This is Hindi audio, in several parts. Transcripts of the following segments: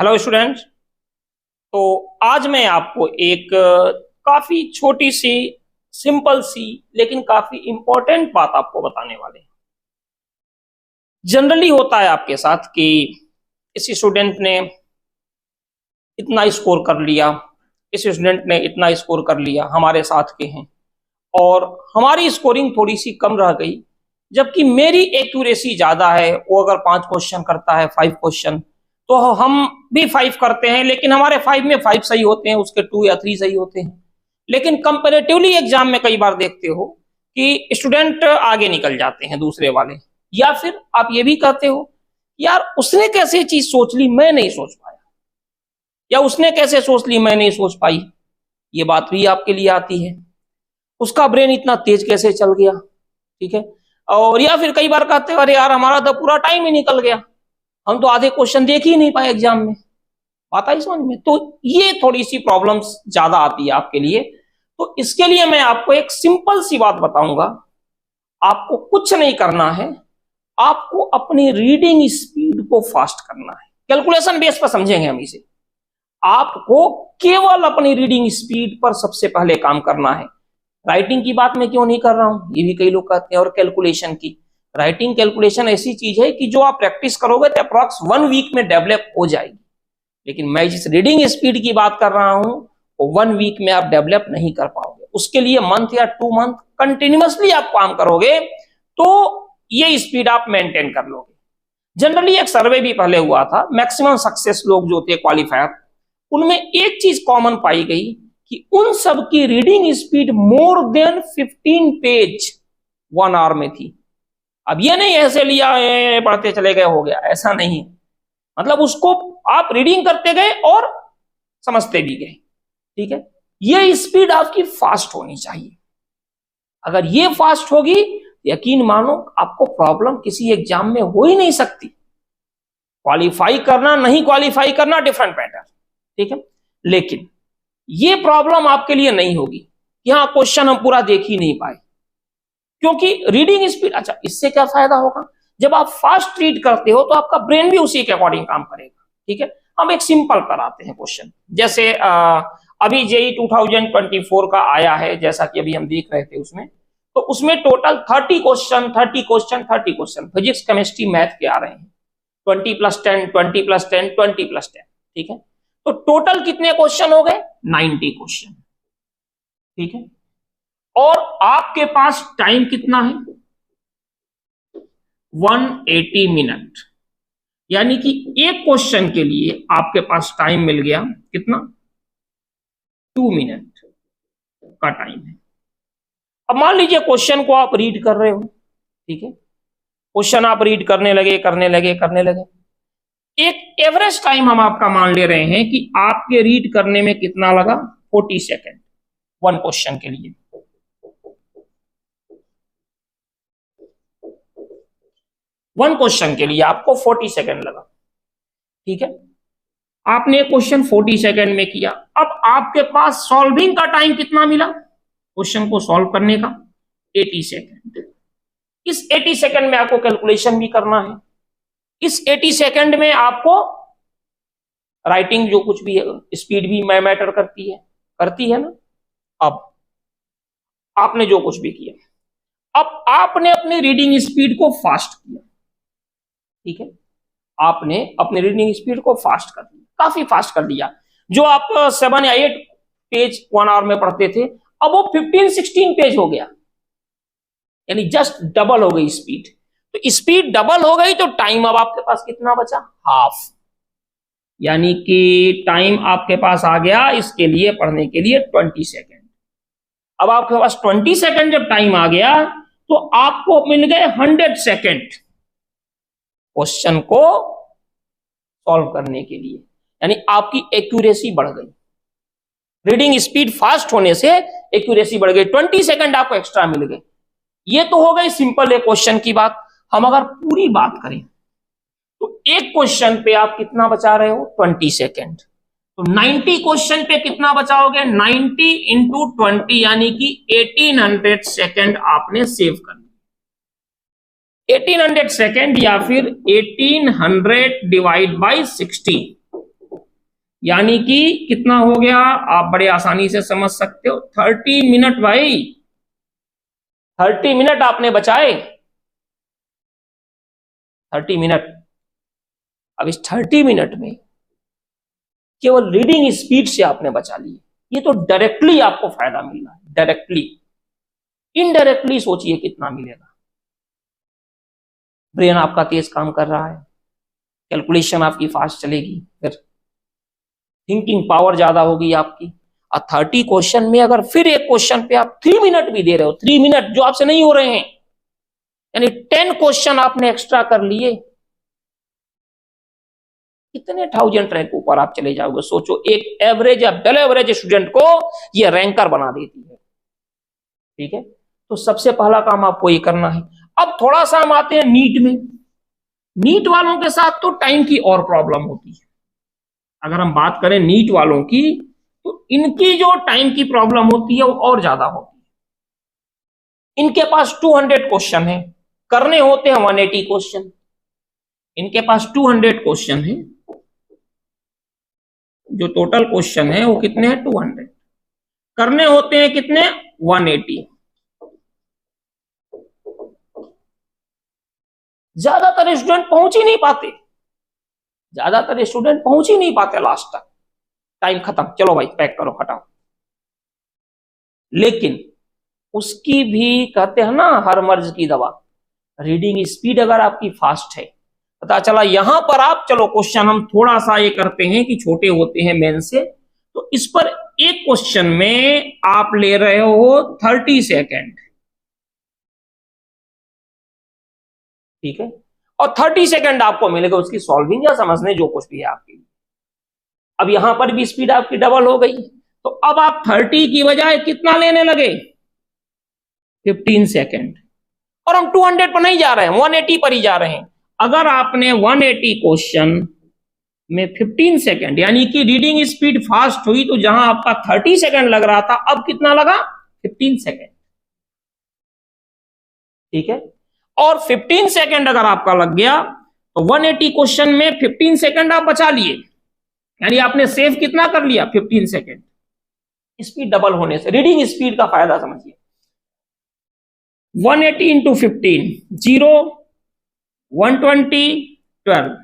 Hello student. तो आज मैं आपको एक काफी छोटी सी सिंपल सी लेकिन काफी इंपॉर्टेंट बात आपको बताने वाले हैं। जनरली होता है आपके साथ कि किसी स्टूडेंट ने इतना स्कोर कर लिया, किसी स्टूडेंट ने इतना स्कोर कर लिया, हमारे साथ के हैं, और हमारी स्कोरिंग थोड़ी सी कम रह गई, जबकि मेरी एक्यूरेसी ज्यादा है। वो अगर 5 क्वेश्चन करता है, 5 क्वेश्चन, तो हम भी 5 करते हैं, लेकिन हमारे 5 में 5 सही होते हैं, उसके 2 या 3 सही होते हैं। लेकिन कंपैरेटिवली एग्जाम में कई बार देखते हो कि स्टूडेंट आगे निकल जाते हैं दूसरे वाले, या फिर आप ये भी कहते हो यार उसने कैसे चीज सोच ली, मैं नहीं सोच पाया, या उसने कैसे सोच ली, मैं नहीं सोच पाई। ये बात भी आपके लिए आती है, उसका ब्रेन इतना तेज कैसे चल गया, ठीक है। और या फिर कई बार कहते हो अरे यार हमारा तो पूरा टाइम ही निकल गया, हम तो आधे क्वेश्चन देख ही नहीं पाए एग्जाम में। बात आई समझ में? तो ये थोड़ी सी प्रॉब्लम्स ज्यादा आती है आपके लिए। तो इसके लिए मैं आपको एक सिंपल सी बात बताऊंगा। आपको कुछ नहीं करना है, आपको अपनी रीडिंग स्पीड को फास्ट करना है। कैलकुलेशन बेस पर समझेंगे हम इसे। आपको केवल अपनी रीडिंग स्पीड पर सबसे पहले काम करना है। राइटिंग की बात मैं क्यों नहीं कर रहा हूं, ये भी कई लोग कहते हैं। और कैलकुलेशन की, राइटिंग कैलकुलेशन ऐसी चीज है कि जो आप प्रैक्टिस करोगे तो अप्रॉक्स 1 वीक में डेवलप हो जाएगी। लेकिन मैं जिस रीडिंग स्पीड की बात कर रहा हूं वो 1 वीक में आप डेवलप नहीं कर पाओगे। उसके लिए मंथ या 2 मंथ कंटिन्यूअसली आप काम करोगे तो ये स्पीड आप मेंटेन कर लोगे। जनरली एक सर्वे भी पहले हुआ था, मैक्सिमम सक्सेस लोग जो थे क्वालिफायर, उनमें एक चीज कॉमन पाई गई कि उन सब की reading speed more than 15 page 1 hour में थी। अब ये नहीं ऐसे लिया पढ़ते चले गए हो गया, ऐसा नहीं। मतलब उसको आप रीडिंग करते गए और समझते भी गए, ठीक है। ये स्पीड आपकी फास्ट होनी चाहिए। अगर ये फास्ट होगी, यकीन मानो आपको प्रॉब्लम किसी एग्जाम में हो ही नहीं सकती। क्वालिफाई करना नहीं क्वालिफाई करना डिफरेंट मैटर, ठीक है। लेकिन ये प्रॉब्लम आपके लिए नहीं होगी, यहां क्वेश्चन हम पूरा देख ही नहीं पाए, क्योंकि रीडिंग स्पीड। अच्छा, इससे क्या फायदा होगा? जब आप फास्ट रीड करते हो तो आपका ब्रेन भी उसी के अकॉर्डिंग काम करेगा, ठीक है। हम एक सिंपल पर आते हैं क्वेश्चन। जैसे अभी जेई 2024 का आया है, जैसा कि अभी हम देख रहे थे उसमें, तो उसमें total 30 question physics chemistry math के आ रहे हैं। 20 + 10 20 + 10 20 + 10, ठीक है। तो टोटल कितने क्वेश्चन हो गए? 90 क्वेश्चन, ठीक है। और आपके पास टाइम कितना है? 180 मिनट। यानी कि एक क्वेश्चन के लिए आपके पास टाइम मिल गया कितना? 2 मिनट का टाइम है। अब मान लीजिए क्वेश्चन को आप रीड कर रहे हो, ठीक है। क्वेश्चन आप रीड करने लगे, एक एवरेज टाइम हम आपका मान ले रहे हैं कि आपके रीड करने में कितना लगा? 40 सेकेंड 1 क्वेश्चन के लिए। 1 क्वेश्चन के लिए आपको 40 सेकेंड लगा, ठीक है। आपने क्वेश्चन 40 सेकेंड में किया। अब आपके पास सॉल्विंग का टाइम कितना मिला क्वेश्चन को सॉल्व करने का? 80 सेकेंड। इस 80 सेकेंड में आपको कैलकुलेशन भी करना है। इस 80 सेकेंड में आपको राइटिंग जो कुछ भी है, स्पीड भी मैटर करती है ना। अब आपने जो कुछ भी किया, अब आपने अपनी रीडिंग स्पीड को फास्ट किया, ठीक है। आपने अपनी रीडिंग स्पीड को फास्ट कर दिया, काफी फास्ट कर दिया। जो आप 7 या 8 पेज 1 आवर में पढ़ते थे, अब वो 15-16 पेज हो गया, यानी जस्ट डबल हो गई स्पीड। तो स्पीड डबल हो गई तो टाइम अब आपके पास कितना बचा? हाफ। यानी कि टाइम आपके पास आ गया इसके लिए पढ़ने के लिए 20 सेकेंड। अब आपके पास 20 सेकेंड जब टाइम आ गया तो आपको मिल गए 100 सेकेंड क्वेश्चन को सॉल्व करने के लिए। यानी आपकी एक्यूरेसी बढ़ गई। रीडिंग स्पीड फास्ट होने से एक्यूरेसी बढ़ गई, 20 सेकेंड आपको एक्स्ट्रा मिल गए। ये तो हो गई सिंपल एक क्वेश्चन की बात। हम अगर पूरी बात करें तो एक क्वेश्चन पे आप कितना बचा रहे हो? 20 सेकेंड। तो 90 क्वेश्चन पे कितना बचाओगे? 90 इंटू 20, यानी कि 1800 सेकेंड आपने सेव कर लिया। 1800 सेकेंड या फिर 1800 डिवाइड बाई 60, यानी कि कितना हो गया आप बड़े आसानी से समझ सकते हो, 30 मिनट भाई, 30 मिनट आपने बचाए, 30 मिनट। अब इस 30 मिनट में केवल रीडिंग स्पीड से आपने बचा ली, ये तो डायरेक्टली आपको फायदा मिल रहा है, डायरेक्टली। इनडायरेक्टली सोचिए कितना मिलेगा। ब्रेन आपका तेज काम कर रहा है, कैलकुलेशन आपकी फास्ट चलेगी, फिर थिंकिंग पावर ज्यादा होगी आपकी। और 30 क्वेश्चन में अगर फिर एक क्वेश्चन पे आप 3 मिनट भी दे रहे हो, 3 मिनट जो आपसे नहीं हो रहे हैं, यानी 10 क्वेश्चन आपने एक्स्ट्रा कर लिए, कितने 1000 रैंक ऊपर आप चले जाओगे। सोचो, एक एवरेज या बेल एवरेज स्टूडेंट को ये रैंकर बना देती है। ठीक है, तो सबसे पहला काम आपको ये करना है। अब थोड़ा सा हम आते हैं नीट में। नीट वालों के साथ तो टाइम की और प्रॉब्लम होती है। अगर हम बात करें नीट वालों की, तो इनकी जो टाइम की प्रॉब्लम होती है वो और ज्यादा होती है। इनके पास 200 क्वेश्चन है, करने होते हैं 180 क्वेश्चन। इनके पास 200 क्वेश्चन है, जो टोटल क्वेश्चन है वो कितने हैं, 200। करने होते हैं कितने, 180। ज्यादातर स्टूडेंट पहुंच ही नहीं पाते, ज्यादातर स्टूडेंट पहुंच ही नहीं पाते लास्ट तक। टाइम खत्म, चलो भाई पैक करो, हटाओ। लेकिन उसकी भी कहते हैं ना हर मर्ज की दवा, रीडिंग स्पीड अगर आपकी फास्ट है, पता चला यहां पर आप, चलो क्वेश्चन हम थोड़ा सा ये करते हैं कि छोटे होते हैं मेन से, तो इस पर एक क्वेश्चन में आप ले रहे हो 30 सेकेंड। ठीक है, और 30 सेकेंड आपको मिलेगा उसकी सॉल्विंग या समझने, जो कुछ भी है आपके लिए। अब यहां पर भी स्पीड आपकी डबल हो गई, तो अब आप 30 की बजाय कितना लेने लगे, 15 सेकेंड। और हम 200 पर नहीं जा रहे हैं, 180 पर ही जा रहे हैं। अगर आपने 180 क्वेश्चन में 15 सेकेंड, यानी कि रीडिंग स्पीड फास्ट हुई, तो जहां आपका 30 सेकेंड लग रहा था, अब कितना लगा, 15 सेकेंड। ठीक है, और 15 सेकेंड अगर आपका लग गया, तो 180 क्वेश्चन में 15 सेकेंड आप बचा लिए, यानी आपने सेव कितना कर लिया, 15 सेकेंड। स्पीड डबल होने से रीडिंग स्पीड का फायदा समझिए। 180 इंटू 15, 0, 120, 12,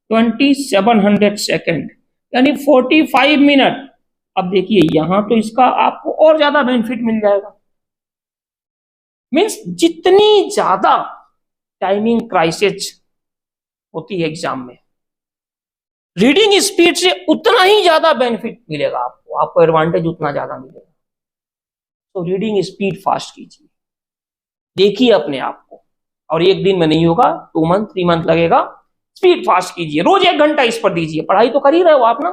2700 सेकेंड, यानी 45 मिनट। अब देखिए यहां तो इसका आपको और ज्यादा बेनिफिट मिल जाएगा। मीन्स जितनी ज्यादा टाइमिंग क्राइसिस होती है एग्जाम में, रीडिंग स्पीड से उतना ही ज्यादा बेनिफिट मिलेगा आपको एडवांटेज उतना ज्यादा मिलेगा। तो रीडिंग स्पीड फास्ट कीजिए, देखिए अपने आप को, और एक दिन में नहीं होगा, 2 मंथ 3 मंथ लगेगा। स्पीड फास्ट कीजिए, रोज 1 घंटा इस पर दीजिए। पढ़ाई तो कर ही रहे हो आप ना,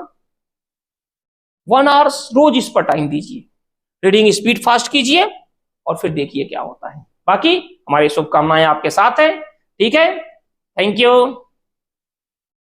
1 आवर्स रोज इस पर टाइम दीजिए। रीडिंग स्पीड फास्ट कीजिए और फिर देखिए क्या होता है। बाकी हमारी शुभकामनाएं आपके साथ हैं। ठीक है, थैंक यू।